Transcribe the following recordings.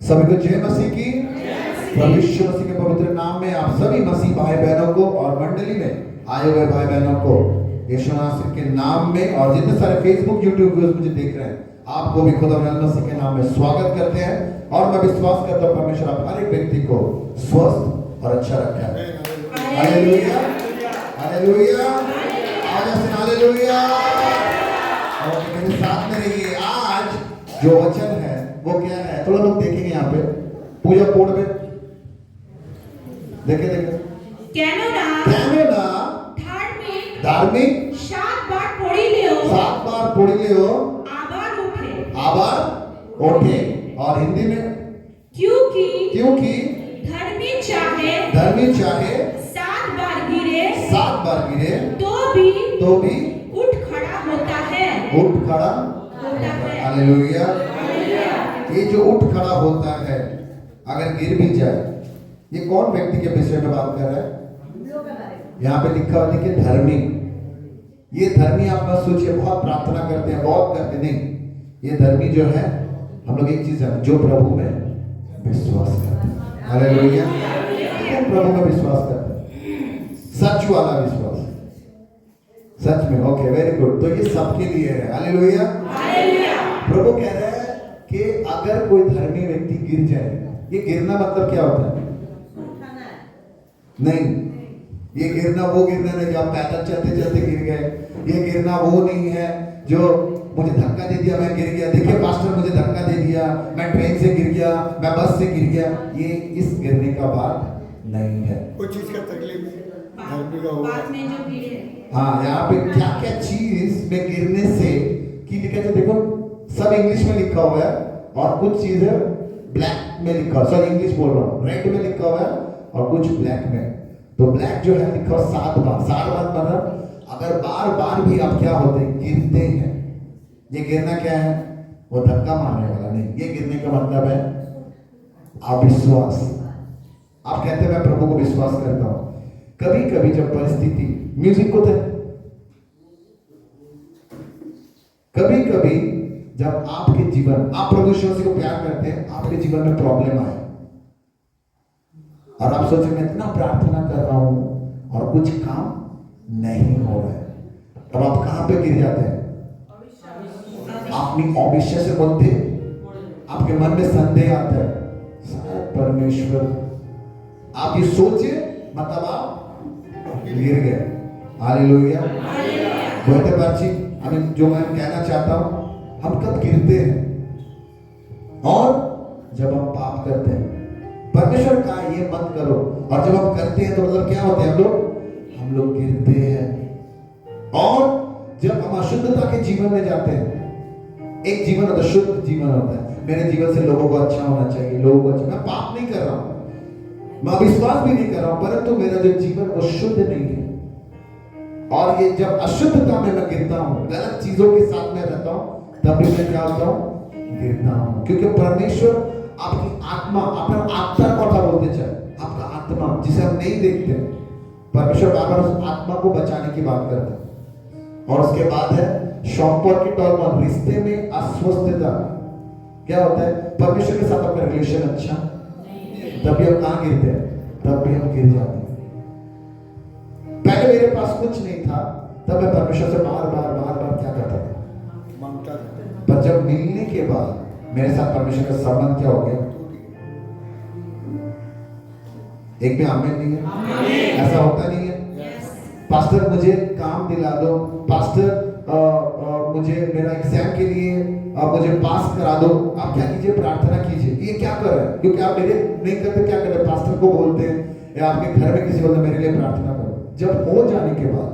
सभी को जय मसीह की। प्रभु यीशु मसीह के पवित्र नाम में आप सभी मसीह भाई बहनों को और मंडली में आए हुए भाई बहनों को यीशु मसीह के नाम में और जितने सारे फेसबुक यूट्यूब व्यूअर्स मुझे देख रहे हैं आपको भी खुदा मसीह के नाम में स्वागत करते हैं। और मैं विश्वास करता हूं परमेश्वर आप हर एक व्यक्ति को स्वस्थ और अच्छा रखा है। Hallelujah hallelujah hallelujah. और मेरे साथ में रहिए। आज जो वचन है वो क्या है थोड़ा लोग देखेंगे यहाँ पे पूजा कोड में देखे কেননা धार्मिक 7 বার পড়িলেও আবার ওঠে। और हिंदी में क्योंकि धर्मी चाहे 7 बार गिरे तो भी उठ खड़ा होता है। हालेलुया। ये जो उठ खड़ा होता है अगर गिर भी जाए, ये कौन व्यक्ति के विषय में बात कर रहा है? यहाँ पे लिखा हुआ है कि धर्मी। ये धर्मी आप मत सोचिए बहुत प्रार्थना करते हैं बहुत करते नहीं। ये धर्मी जो है हम लोग एक चीज है जो प्रभु में विश्वास करते हैं। हालेलुया। प्रभु में विश्वास करते हैं, सच वाला विश्वास, सच में। Okay very good. तो ये सबके लिए है। हालेलुया। प्रभु कह रहे हैं कि अगर कोई धर्मी व्यक्ति गिर जाए, ये गिरना मतलब क्या होता है? नहीं, ये गिरना वो गिरना नहीं जो आप पैदल चलते चलते गिर गए। ये गिरना वो नहीं है जो मुझे धक्का दे दिया मैं गिर गया, देखिए पास्टर मुझे धक्का दे दिया, मैं ट्रेन से गिर गया, मैं बस से गिर गया। ये इस गिरने का बात नहीं है। कुछ चीज का तकलीफ धर्मी का हुआ में जो गिरे। हाँ, यहाँ पे क्या क्या चीज में गिरने से की लिखा है देखो, सब इंग्लिश में लिखा हुआ है और कुछ चीज है ब्लैक में लिखा हुआ, सॉरी इंग्लिश बोल रहा हूँ, रेड में लिखा हुआ है और कुछ ब्लैक में। तो ब्लैक जो है लिखा हुआ 7 बार। 7 बार मतलब अगर बार बार भी आप क्या होते हैं गिरते हैं। ये गिरना क्या है? वो धक्का मारने वाला नहीं। ये गिरने का मतलब है अविश्वास। आप कहते हैं मैं प्रभु को विश्वास करता हूं। कभी कभी जब परिस्थिति म्यूजिक को थे, कभी कभी जब आपके जीवन आप प्रभु यीशु मसीह को प्यार करते हैं, आपके जीवन में प्रॉब्लम आए और आप सोचे मैं इतना प्रार्थना कर रहा हूं और कुछ काम नहीं हो रहा है, तब आप कहां पे गिर जाते हैं? अपनी अविश्वास से बोलते, आपके मन में संदेह आता है शायद परमेश्वर, आप ये सोचे मतलब आप गिर गए। हालेलुया। बोलते बाची अभी जो मैं कहना चाहता हूं, हम कब गिरते हैं? और जब हम पाप करते हैं। परमेश्वर का ये मत करो, और जब हम करते हैं तो मतलब क्या होते हैं हम लोग गिरते हैं। और जब हम अशुद्धता के जीवन में जाते हैं, एक जीवन होता है शुद्ध जीवन होता है, मेरे जीवन से लोगों को अच्छा होना चाहिए, लोगों को अच्छा, मैं पाप नहीं कर रहा हूं, मैं विश्वास भी नहीं कर रहा हूं, परंतु मेरा जो जीवन वो शुद्ध नहीं है। और ये जब अशुद्धता में मैं गिरता हूं, गलत चीजों के साथ में रहता हूं, तब भी मैं क्या होता हूं? गिरता हूं। क्योंकि परमेश्वर आपकी आत्मा, अपना आत्मा कथा बोलते चले, आपका आत्मा जिसे हम नहीं देखते, परमेश्वर बार बार उस आत्मा को बचाने की बात करते हैं। और उसके बाद है शॉपर की टॉर्मन, रिश्ते में अस्वस्थता। क्या होता है? परमेश्वर के साथ आपका रिलेशन अच्छा, तभी हम कहां गिरते हैं? तब भी हम गिर जाते हैं। पहले मेरे पास कुछ नहीं था, तब मैं परमेश्वर से बार बार क्या करता था? मांगता था। पर जब मिलने के बाद मेरे साथ परमेश्वर का संबंध क्या हो गया? एक भी आमीन नहीं है? ऐसा होता नहीं है? पास्टर मुझे काम दिला दो, पास्टर मुझे मेरा एग्जाम के लिए मुझे पास करा दो। आप क्या कीजिए? प्रार्थना कीजिए। ये क्या कर रहे हैं? क्योंकि आप मेरे नहीं करते, क्या करते? पास्टर को बोलते हैं या आपके घर में किसी को मेरे लिए प्रार्थना करो। जब हो जाने के बाद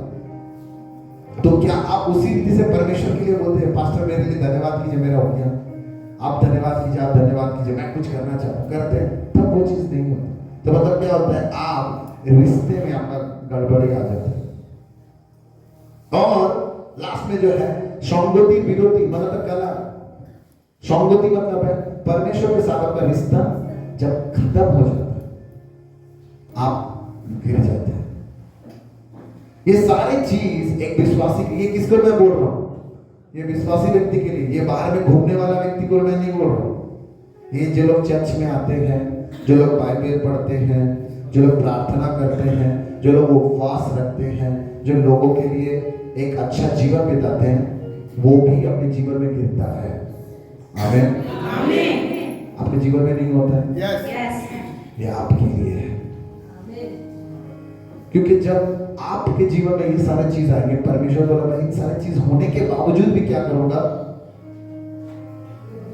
तो क्या आप उसी रीति से परमेश्वर के लिए बोलते हैं पास्टर मेरे लिए धन्यवाद कीजिए, मेरा हो गया, आप धन्यवाद कीजिए, आप धन्यवाद कीजिए, मैं कुछ करना चाहता हूं, करते हैं, तब वो चीज नहीं होती। तो मतलब क्या होता है? आप रिश्ते में आपका गड़बड़ी आ जाता है। और लास्ट में जो है संगति विरोधी मतलब कला। संगति मतलब है परमेश्वर के साथ आपका रिश्ता जब खत्म हो जाता है, आप गिर जाते हैं। ये सारी चीज एक विश्वासी के लिए, किसको मैं बोल रहा हूं? ये विश्वासी व्यक्ति के लिए, ये बाहर में घूमने वाला व्यक्ति को मैं नहीं बोल रहा हूं। ये जो लोग चर्च में आते हैं, जो लोग बाइबल पढ़ते हैं, जो लोग प्रार्थना करते हैं, जो लोग उपवास रखते हैं, जो लोगों के लिए एक अच्छा जीवन बिताते हैं, वो भी अपने जीवन में गिरता है। आमीन। आमीन। आपके जीवन में नहीं होता है, यस यस। ये आपके लिए है। क्योंकि जब आपके जीवन में ये सारी चीज आएंगे, परमेश्वर बोला मैं इन सारी चीज होने के बावजूद भी क्या करूंगा,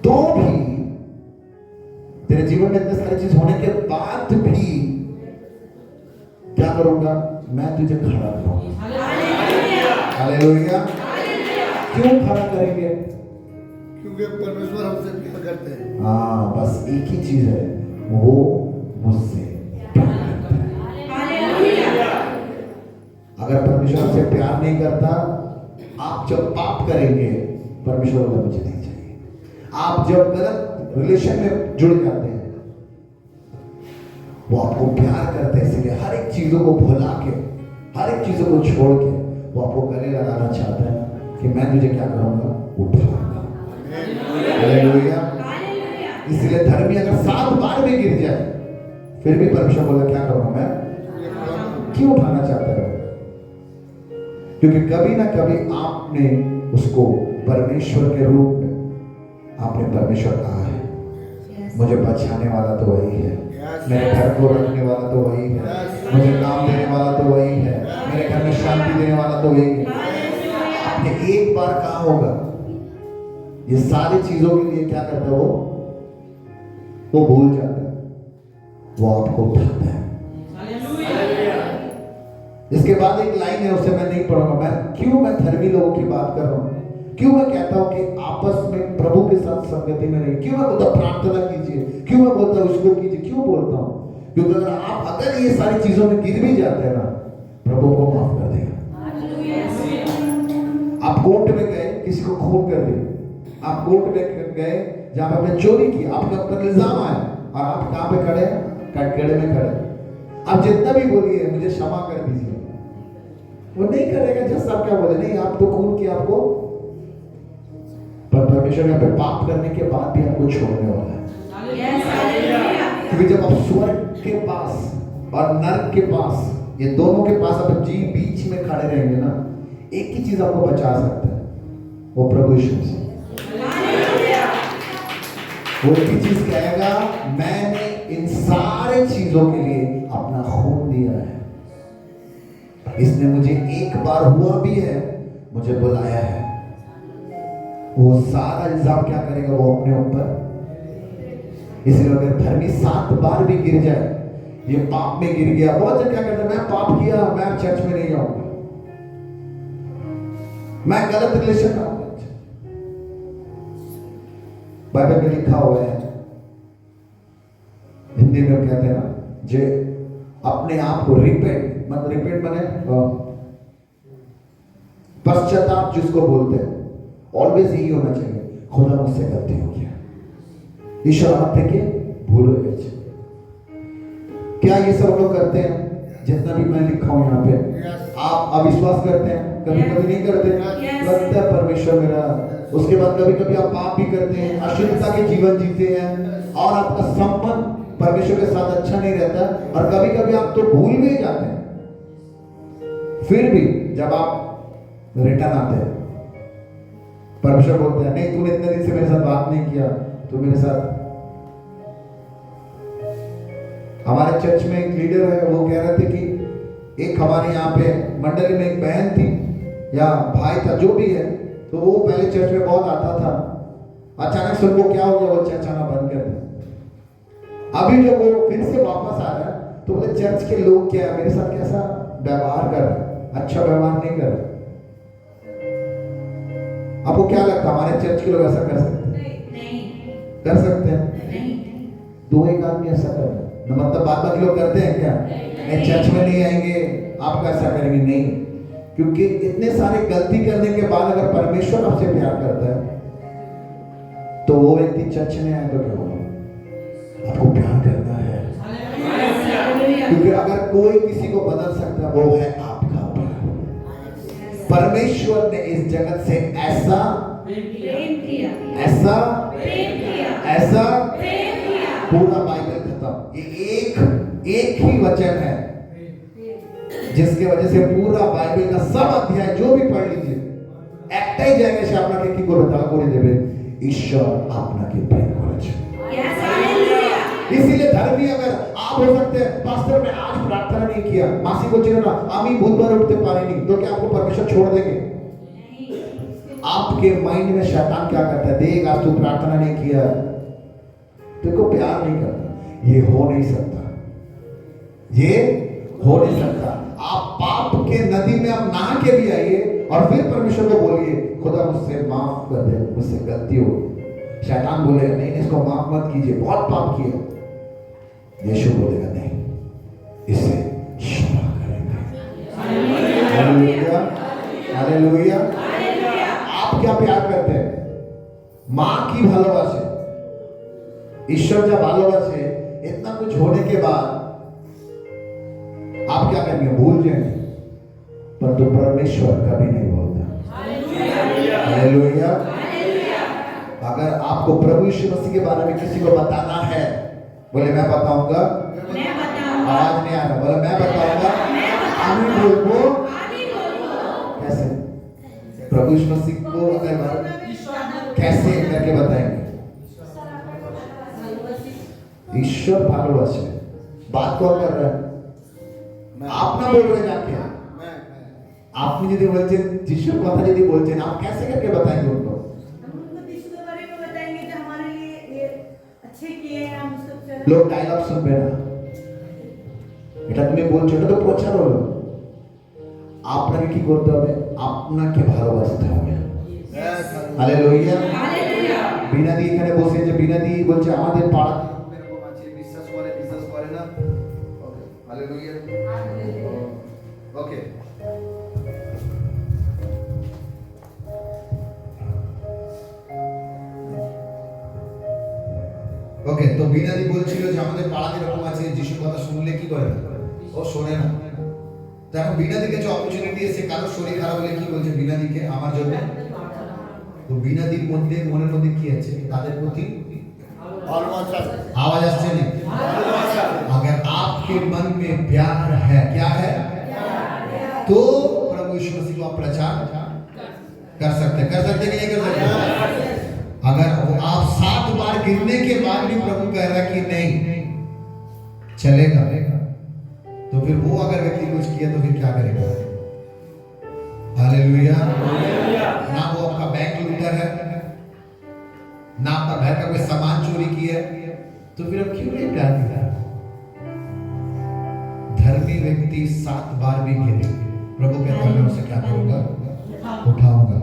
तो भी तेरे जीवन में इतने सारी चीज होने के बाद भी क्या करूंगा, मैं तुझे खड़ा करूंगा। हालेलुया। क्यों खड़ा करेंगे? क्योंकि परमेश्वर हमसे प्यार करते हैं। हाँ, बस एक ही चीज है, वो मुझसे प्यार करता है। हालेलुया। अगर परमेश्वर हमसे प्यार नहीं करता, आप जब पाप करेंगे, परमेश्वर बोला मुझे नहीं चाहिए। आप जब गलत रिलेशन में जुड़ जाते हैं, वो आपको प्यार करते हैं, इसलिए हर एक चीजों को भुला के, हर एक चीजों को छोड़ के वो आपको गले लगाना चाहता है कि मैं तुझे क्या करूंगा, उठाऊंगा। हालेलुया। हालेलुया। इसलिए धर्मी अगर 7 बार भी गिर जाए, फिर भी परमेश्वर बोला क्या करूंगा, मैं क्यों उठाना चाहता है? क्योंकि कभी ना कभी आपने उसको परमेश्वर के रूप में, आपने परमेश्वर कहा है मुझे बचाने वाला तो वही है, मेरे घर को रखने वाला तो वही है, मुझे काम देने वाला तो वही है, मेरे घर में शांति देने वाला तो वही है। आपने एक बार कहा होगा, ये सारी चीजों के लिए क्या करता है, वो भूल जाता है, वो आपको उठाता है। इसके बाद एक लाइन है, उसे मैं नहीं पढ़ूंगा। मैं धर्मी लोगों की बात कर रहा हूं, क्यों मैं कहता हूं कि आपस में प्रभु के साथ संगति में रहिए, क्यों मैं बोलता प्रार्थना कीजिए, क्यों मैं बोलता उसको कीजिए, क्यों बोलता हूं? क्योंकि अगर ये सारी चीजों में गिर भी जाते हैं ना, प्रभु को माफ कर देगा। आप कोर्ट में गए, किसी को खून कर दिया, आप कोर्ट में गए जहां पे आपने चोरी की, आपके ऊपर इल्जाम आया, और आप कहां पे खड़े हैं, कटघरे में खड़े। आप जितना भी बोलिए मुझे क्षमा कर दीजिए, वो नहीं करेगा। जज साहब क्या बोले, नहीं आप तो खून किया, आपको पर परमेश्वर यहाँ पे पाप करने के बाद भी आपको छोड़ने वाला है। क्योंकि जब आप स्वर्ग के पास और नरक के पास, ये दोनों के पास आप जी बीच में खड़े रहेंगे ना, एक ही चीज आपको बचा सकता है, वो प्रभु यीशु से। वो एक ही चीज कहेगा, मैंने इन सारे चीजों के लिए अपना खून दिया है, इसने मुझे एक बार हुआ भी है, मुझे बुलाया है। वो सारा इल्जाम क्या करेगा, वो अपने ऊपर। इसलिए अगर धर्मी 7 बार भी गिर जाए, ये पाप में गिर गया, बहुत जन क्या करते हैं, मैं पाप किया, मैं चर्च में नहीं जाऊंगा, मैं गलत रिलेशन में हूं। बाइबल में लिखा हुआ है, हिंदी में कहते हैं ना, जे अपने आप को रिपेंट, मतलब रिपेंट माने पश्चाताप जिसको बोलते हैं, ऑलवेज यही होना चाहिए, खुदा मुझसे गलती हो गया, ईश्वर मत के भूल हो गए। क्या ये सब लोग करते हैं? जितना भी मैं लिखा हूं यहाँ पे, आप अविश्वास करते हैं, कभी कभी नहीं करते, लगता है परमेश्वर मेरा। उसके बाद कभी कभी आप पाप भी करते हैं, अशुद्धता के जीवन जीते हैं, और आपका संबंध परमेश्वर के साथ अच्छा नहीं रहता, और कभी कभी आप तो भूल भी जाते हैं। फिर भी जब आप रिटर्न आते हैं, परमेश्वर बोलते हैं, नहीं तूने इतने दिन से मेरे साथ बात नहीं किया, तो मेरे साथ। हमारे चर्च में एक लीडर है, वो कह रहे थे कि एक हमारे यहाँ पे मंडली में एक बहन थी या भाई था, जो भी है, तो वो पहले चर्च में बहुत आता था, अचानक से उनको क्या हो गया, वो चर्च आना बंद कर दिया। अभी जब वो फिर से वापस आ रहा है, तो बोले चर्च के लोग क्या मेरे साथ कैसा व्यवहार कर रहे, अच्छा व्यवहार नहीं कर रहे। आपको क्या लगता है, हमारे चर्च के लोग ऐसा कर सकते हैं? नहीं। कर सकते हैं? नहीं। 2-1 आदमी ऐसा कर रहे हैं, मतलब बाकी लोग करते हैं क्या? नहीं, चर्च में नहीं आएंगे, आप ऐसा करेंगे नहीं। क्योंकि इतने सारे गलती करने के बाद अगर परमेश्वर आपसे प्यार करता है, तो वो व्यक्ति चर्च में आए तो क्या होगा? आपको प्यार करना है। क्योंकि अगर कोई किसी को बदल सकता है, वो है आपका प्यार। परमेश्वर ने इस जगत से ऐसा प्रेम किया, ऐसा प्रेम किया, ऐसा प्रेम पूरा बाइबल खत्म। ये एक ही वचन है जिसके वजह से पूरा बाइबल का सब अध्याय जो भी पढ़ लीजिए একটাই জায়গায় সে আপনাকে কি করবে তারা করে দেবে ঈশ্বর আপনাকে প্রেম করেছে। Yes, hallelujah. इसीलिए धर्मी अगर आप हो सकते हैं पास्टर मैं आज प्रार्थना नहीं किया मासी को चिन्ह ना आमी बुधवार उठते पारे नहीं तो क्या आपको परमेश्वर छोड़ देंगे? आपके माइंड में शैतान क्या करता है देख आज तू प्रार्थना नहीं किया तेरे को प्यार नहीं करता। ये हो नहीं सकता, ये हो नहीं सकता। आप पाप के नदी में आप नहा के भी आइए और फिर परमेश्वर को बोलिए खुदा मुझसे माफ कर दे, मुझसे गलती हो। शैतान बोलेगा नहीं इसको माफ मत कीजिए बहुत पाप किया। यीशु बोलेगा नहीं इसे क्षमा करेंगे। Hallelujah hallelujah. आप क्या प्यार करते हैं? मां की ভালোবাসে ईश्वर जब ভালোবাসে इतना कुछ होने के बाद आप क्या करेंगे? भूल जाएंगे। परंतु परमेश्वर कभी नहीं भूलता। हालेलुया। अगर आपको प्रभु यीशु मसीह के बारे में किसी को बताना है बोले मैं बताऊंगा। मैं बताऊंगा। आवाज नहीं आ रहा बोले मैं बताऊंगा। आमीन बोलो। कैसे प्रभु यीशु मसीह को अगर कैसे करके बताएंगे? ईश्वर ভালোবাসে। बात कौन कर रहा है? आप ना बोल रहे जाके আপনি যদি বলছেন যিশুর কথা যদি বলছেন आप कैसे करके बताएंगे उनको? हम उनको यीशु के बारे में बताएंगे जो हमारे लिए ये अच्छे किए हैं हम उसको লোক ডায়লগ শুনবে না এটা তুমি বলছো এটা তো প্রচার হলো। আপনাকে কি করতে হবে? আপনাকে ভালোবাসতে হবে। Hallelujah Hallelujah. বিনাদি এখানে বসে যে বিনাদি বলছে আমাদের পাড়া এরকম আছে বিশ্বাস করে না ওকে হালেলুয়া ওকে ওকে তো বিনাদি বলছিল যে আমাদের পাড়াতে এরকম আছে যিশুর কথা শুনলে কি করে না ও শোনে না। তো এখন বিনাদিকে যে অপরচুনিটি এসে কারো শরীর খারাপ হলে কি বলছে বিনাদিকে আমার জন্য। তো বিনাদির মধ্যে মনের মধ্যে কি আছে? তাদের প্রতি आवाज আসছে না? अगर आपके मन में प्यार है क्या है तो प्रभु यीशु मसीह को आप प्रचार कर सकते कि नहीं कर सकते? अगर आप 7 बार गिरने के बाद भी प्रभु कह रहा कि नहीं चलेगा तो फिर वो अगर व्यक्ति कुछ किया तो फिर क्या करेगा? हालेलुया। ना वो आपका बैंक लूटर है ना आपका घर का कोई सामान चोरी किया तो फिर अब क्यों नहीं प्यार किया? धर्मी व्यक्ति 7 बार भी गिरे प्रभु कहता है मैं उसे क्या करूंगा? उठाऊंगा।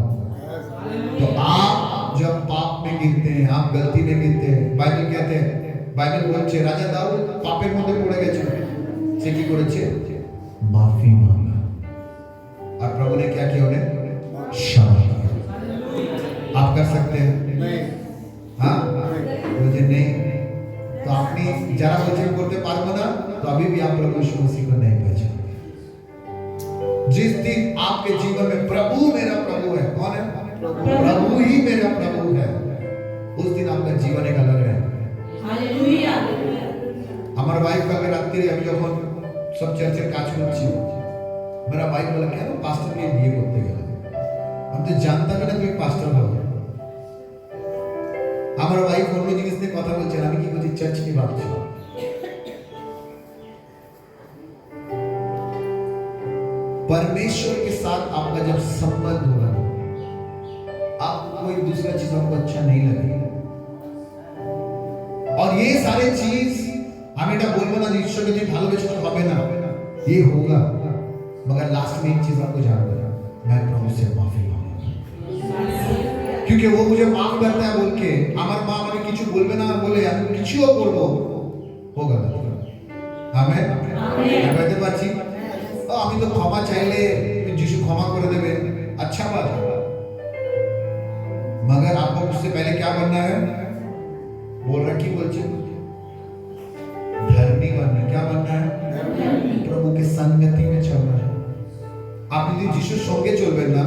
तो आप जब पाप में गिरते हैं आप गलती में गिरते हैं बाइबल कहते हैं बाइबल বলছে রাজা দাউদ পাপের মধ্যে পড়ে গেছে সে কি করেছে? माफी मांगा और प्रभु ने क्या किया उन्हें? क्षमा किया। आप कर सकते हैं? नहीं हाँ मुझे नहीं तो आपने जरा वचन করতে পারবো না तो अभी भी आप प्रभु यीशु मसीह को नहीं पहचानते। जिस दिन आपके जीवन में प्रभु मेरा प्रभु है कौन है? प्रभु ही मेरा प्रभु है उस दिन आपका जीवन एक अलग है। Hallelujah. আমার ওয়াইফ কালকে রাত্রে আমি যখন সব চার্চের কাজ করছি मेरा वाइफ बोला क्या ना पास्टर के बिये করতে গেলাম আমি তো জানতাম না তুমি পাস্টার হবে। আমার ওয়াইফ অন্য জিনিস নিয়ে কথা বলছে আমি কি বলছি চার্চ নিয়ে ভাবছি। परमेश्वर के साथ आपका जब संबंध होगा आप कोई दूसरा चीज आपको अच्छा नहीं लगेगा और ये सारे चीज আমি এটা বলবো না যে ঈশ্বরকে যে ভালোবেসে তো হবে না ये होगा मगर लास्ट में एक चीज आपको जानना है मैं प्रभु से माफी मांगूंगा क्योंकि वो मुझे माफ करता है बोल के আমার মা আমাকে কিছু বলবে না বলে আমি কিছুও করব होगा আমেন আমেন বলতে পারছি আমি তো ক্ষমা চাইলে যিশু ক্ষমা করে দেবে अच्छा बात मगर आपको उससे पहले क्या बनना है? बोल रहा की बोलছে धर्मी बनना। क्या बनना है? प्रभु के संगति में चलना है। आप यदि যিশুর সঙ্গে চলবেন না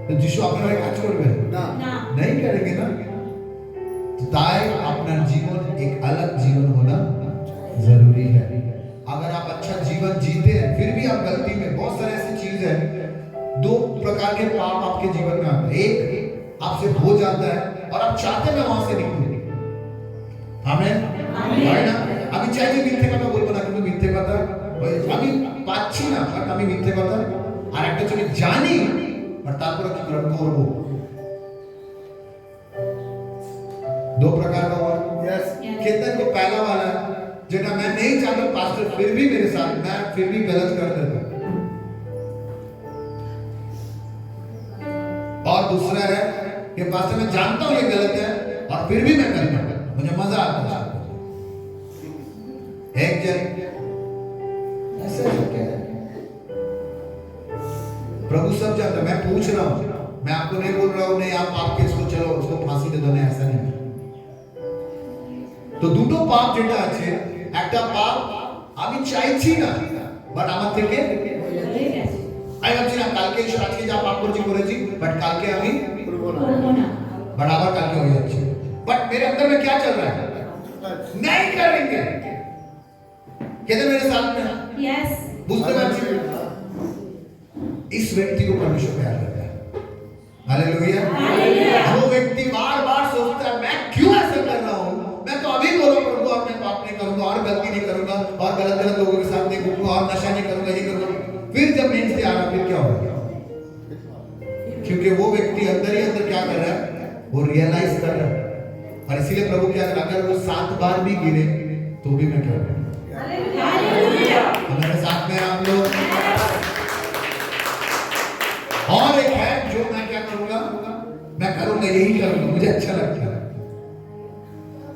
তো যিশু আপনার কাজ করবে না नहीं करेंगे ना। ताई अपना जीवन एक अलग जीवन होना जरूरी है। अगर आप अच्छा जीवन जीते हैं फिर भी आप गलती में, बहुत सारे ऐसी चीज है, दो प्रकार के पाप आपके जीवन में आते हैं। एक आपसे हो जाता है और आप चाहते हैं मैं वहां से निकलूं। आमेन, হয় না? আমি চাই যে মিথ্যে কথা বলবো না, কিন্তু মিথ্যে কথা আমি পাচ্ছি না, বাট আমি মিথ্যে কথা আর একটা হচ্ছে জানি আর তারপরে কি করব। दो प्रकार का हुआ। यस कितना को पहला वाला जितना मैं नहीं चाहता पास्टर फिर भी मेरे साथ, मैं फिर भी गलत कर देता। और दूसरा है कि पास्टर मैं जानता हूं ये गलत है और फिर भी मैं करता हूं, मुझे मजा आता है। एक जन ऐसे क्या है, प्रभु सब जानता है। मैं पूछ रहा हूं, मैं आपको नहीं बोल रहा हूं नहीं आप आपके इसको चलो उसको फांसी दे दो, नहीं ऐसा नहीं। তো দুটো পাপ যেটা আছে, একটা পাপ আমি চাইছি না বাট আমার থেকে আমি ভাবছি না কালকে আজকে যা পাপ করেছি বাট কালকে আমি বাট আবার কালকে হয়ে যাচ্ছে, बट मेरे अंदर में क्या चल रहा है, नहीं करेंगे। कहते मेरे साथ में यस बुझते पारছি इस व्यक्ति को परमेश्वर प्यार करता है। हालेलुया। वो व्यक्ति बार-बार सोचता है मैं क्यों ऐसा कर रहा हूं, मैं तो अभी बोलो प्रभु अब मैं पाप नहीं करूंगा और गलती नहीं करूंगा और गलत लोगों के साथ नहीं घूमूंगा और नशा नहीं करूंगा, ये करूंगा। फिर जब मेंस से आ रहा फिर क्या होगा, क्योंकि वो व्यक्ति अंदर ही अंदर क्या कर रहा है, वो रियलाइज कर रहा है। और इसीलिए प्रभु क्या कर, अगर वो 7 बार भी गिरे तो भी मैं क्या करूं। हालेलुया। हमारे साथ में आप लोग। और एक है जो मैं क्या करूंगा, मैं करूंगा यही करूंगा, मुझे अच्छा लगता है।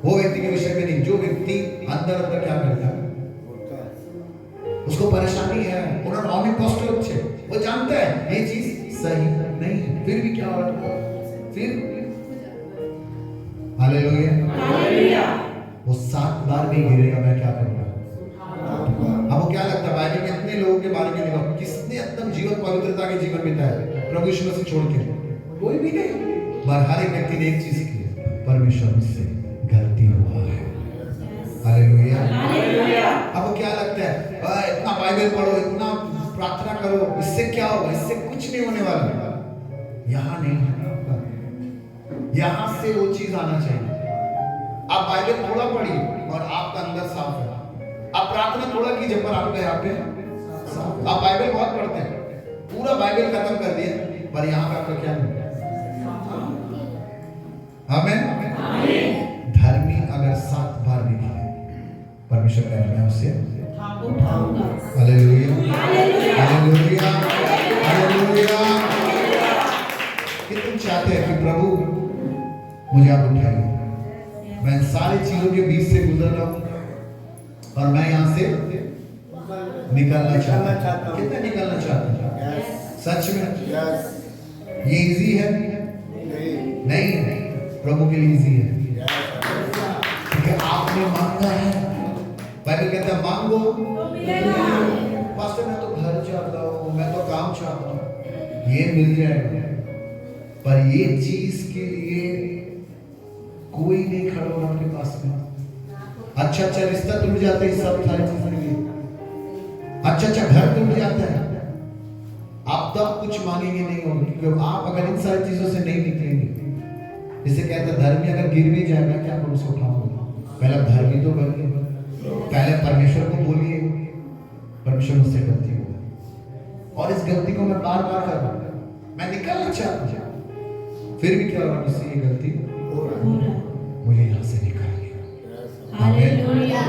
वो व्यक्ति के विषय में नहीं, जो व्यक्ति अंदर अंदर क्या करता है, उसको परेशानी है, उन्होंने ऑनिपोस्टल छे, वो जानता है ये चीज सही नहीं है, फिर भी क्या हो रहा है, फिर हालेलुया। हालेलुया। वो 7 बार भी गिरेगा, मैं क्या करूंगा। आपको क्या लगता है बाइबल में इतने लोगों के बारे में लिखा, किसने एकदम जीवन पवित्रता के जीवन बिताया प्रभु यीशु मसीह छोड़ के, कोई भी नहीं। पर हर एक व्यक्ति ने एक चीज की, परमेश्वर मुझसे गलती हुआ है। हालेलुया। हालेलुया। आपको क्या लगता है इतना बाइबल पढ़ो, इतना प्रार्थना करो, इससे क्या होगा, इससे कुछ नहीं होने वाला। यहाँ नहीं है, यहाँ से वो चीज आना चाहिए। आप बाइबल थोड़ा पढ़िए और आपका अंदर साफ है, आप प्रार्थना थोड़ा कीजिए पर आपका यहाँ पे साफ। आप बाइबल बहुत पढ़ते हैं, पूरा बाइबल खत्म कर दिए पर यहाँ पे आपका क्या नहीं। आमीन। धर्मी अगर 7 बार भी गिरे परमेश्वर कह रहा है उसे उठाऊंगा। हालेलुया। हालेलुया। हालेलुया। हालेलुया। कि तुम चाहते हैं कि प्रभु मुझे आप उठाइए, मैं सारी चीजों के बीच से गुजर रहा हूं और मैं यहाँ से निकलना चाहता हूं। कितना निकलना चाहता हूं, सच में ये इजी है नहीं है, प्रभु के लिए इजी है क्योंकि आपने मांगा है। बाइबल कहता है मांगो पास्टर मैं तो घर चाहता हूं, मैं तो काम चाहता हूं, ये मिल जाएगा। पर ये चीज के लिए कोई नहीं खड़ा होगा आपके पास में। अच्छा अच्छा रिश्ता टूट जाता है, सब सारी चीजें के लिए अच्छा अच्छा घर टूट जाता है, आप तब कुछ मांगेंगे नहीं होगा क्योंकि आप अगर इन सारी चीजों से नहीं निकलेंगे। जिसे कहते हैं धर्मी अगर गिर भी जाए मैं क्या करूं, उसको उठाऊंगा। पहले धर्मी तो बनिए, पहले परमेश्वर को बोलिए परमेश्वर मुझसे गलती हो और इस गलती को मैं बार बार कर रहा हूं, मैं निकलना चाहता हूं, फिर भी क्या हो रहा मुझसे ये गलती मुझे यहाँ से निकालिए। हालेलुया।